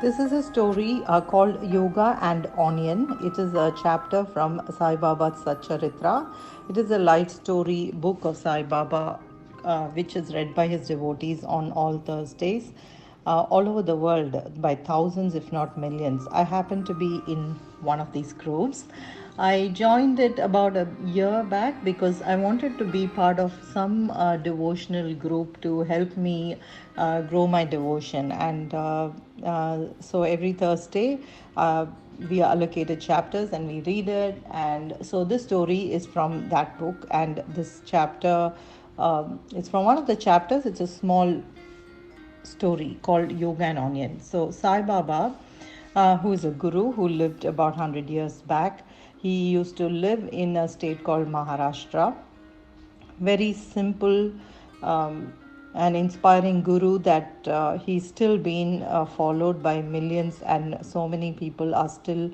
This is a story called Yoga and Onion. It is a chapter from Sai Baba's Satcharitra. It is a light story book of Sai Baba, which is read by his devotees on all Thursdays all over the world by thousands, if not millions. I happen to be in one of these groups. I joined it about a year back because I wanted to be part of some devotional group to help me grow my devotion. And so every Thursday, we are allocated chapters and we read it. And so this story is from that book, and this chapter it's from one of the chapters. It's a small story called Yoga and Onion. So, Sai Baba, who is a guru who lived about 100 years back, he used to live in a state called Maharashtra. Very simple and inspiring guru that he's still been followed by millions, and so many people are still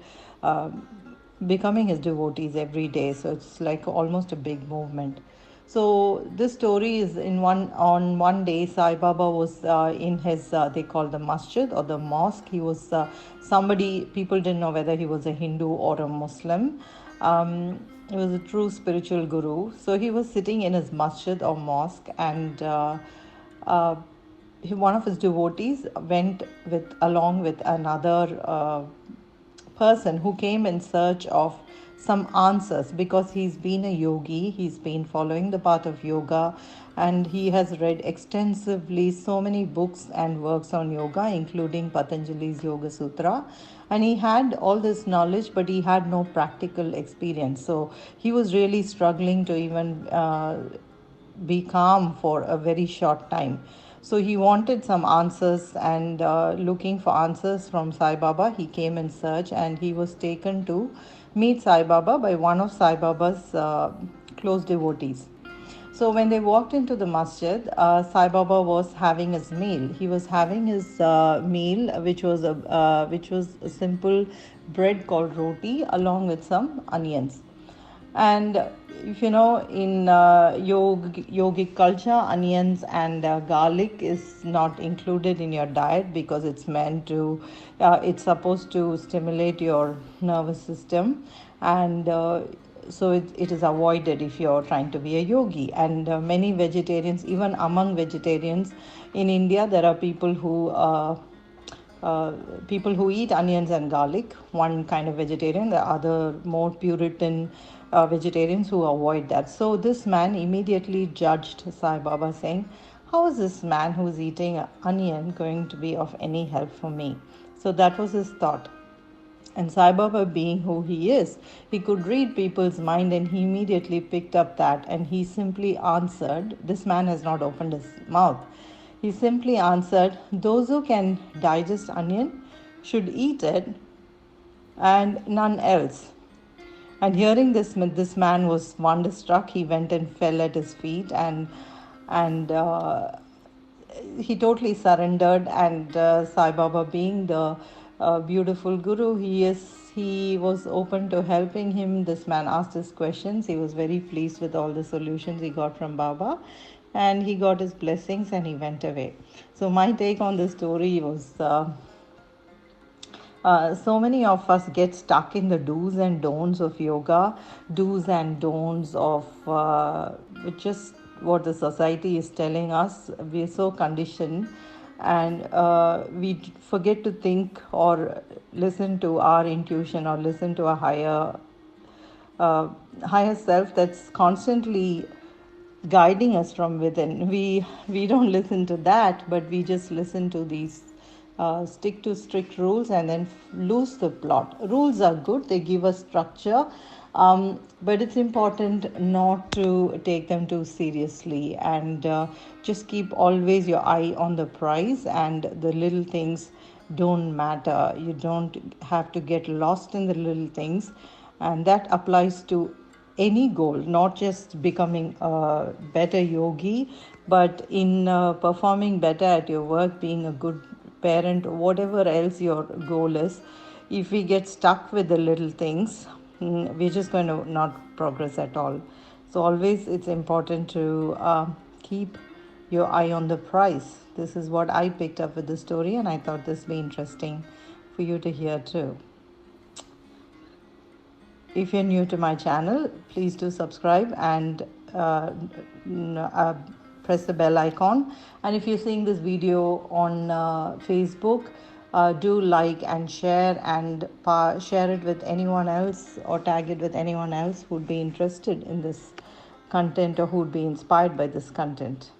becoming his devotees every day. So it's like almost a big movement. So this story is in one day Sai Baba was in his they call the masjid or the mosque. He was somebody, people didn't know whether he was a Hindu or a Muslim. He was a true spiritual guru. So he was sitting in his masjid or mosque, and uh, one of his devotees went with along with another person who came in search of some answers, because he's been a yogi, he's been following the path of yoga, and he has read extensively so many books and works on yoga, including Patanjali's Yoga Sutra. And he had all this knowledge, but he had no practical experience. So he was really struggling to even be calm for a very short time. So he wanted some answers, and looking for answers from Sai Baba, he came in search, and he was taken to meet Sai Baba by one of Sai Baba's close devotees. So when they walked into the masjid, Sai Baba was having his meal. He was having his meal, which was a simple bread called roti, along with some onions. And if you know, in yogic culture, onions and garlic is not included in your diet, because it's meant to, it's supposed to stimulate your nervous system, and so it is avoided if you're trying to be a yogi. And many vegetarians, even among vegetarians in India, there are uh, people who eat onions and garlic, one kind of vegetarian, the other more Puritan vegetarians who avoid that. So this man immediately judged Sai Baba, saying, "How is this man who's eating onion going to be of any help for me?" So that was his thought. And Sai Baba, being who he is, he could read people's mind, and he immediately picked up that, and he simply answered. This man has not opened his mouth. He simply answered, "Those who can digest onion should eat it, and none else." And hearing this man was wonderstruck. He went and fell at his feet, and he totally surrendered. And Sai Baba, being the beautiful guru he was open to helping him. This man asked his questions. He was very pleased with all the solutions he got from Baba, and he got his blessings and he went away. So my take on the story was, so many of us get stuck in the do's and don'ts of yoga, do's and don'ts of just what the society is telling us. We're so conditioned, and we forget to think or listen to our intuition, or listen to a uh, higher self that's constantly guiding us from within. We don't listen to that, but we just listen to these stick to strict rules, and then lose the plot. Rules are good, they give us structure, but it's important not to take them too seriously, and just keep always your eye on the prize, and the little things don't matter. You don't have to get lost in the little things, and that applies to any goal, not just becoming a better yogi, but in performing better at your work, being a good parent, whatever else your goal is. If we get stuck with the little things, we're just going to not progress at all. So always it's important to keep your eye on the prize. This is what I picked up with the story, and I thought this would be interesting for you to hear too. If you're new to my channel, please do subscribe and press the bell icon. And if you're seeing this video on Facebook, do like and share, and share it with anyone else, or tag it with anyone else who would be interested in this content or who would be inspired by this content.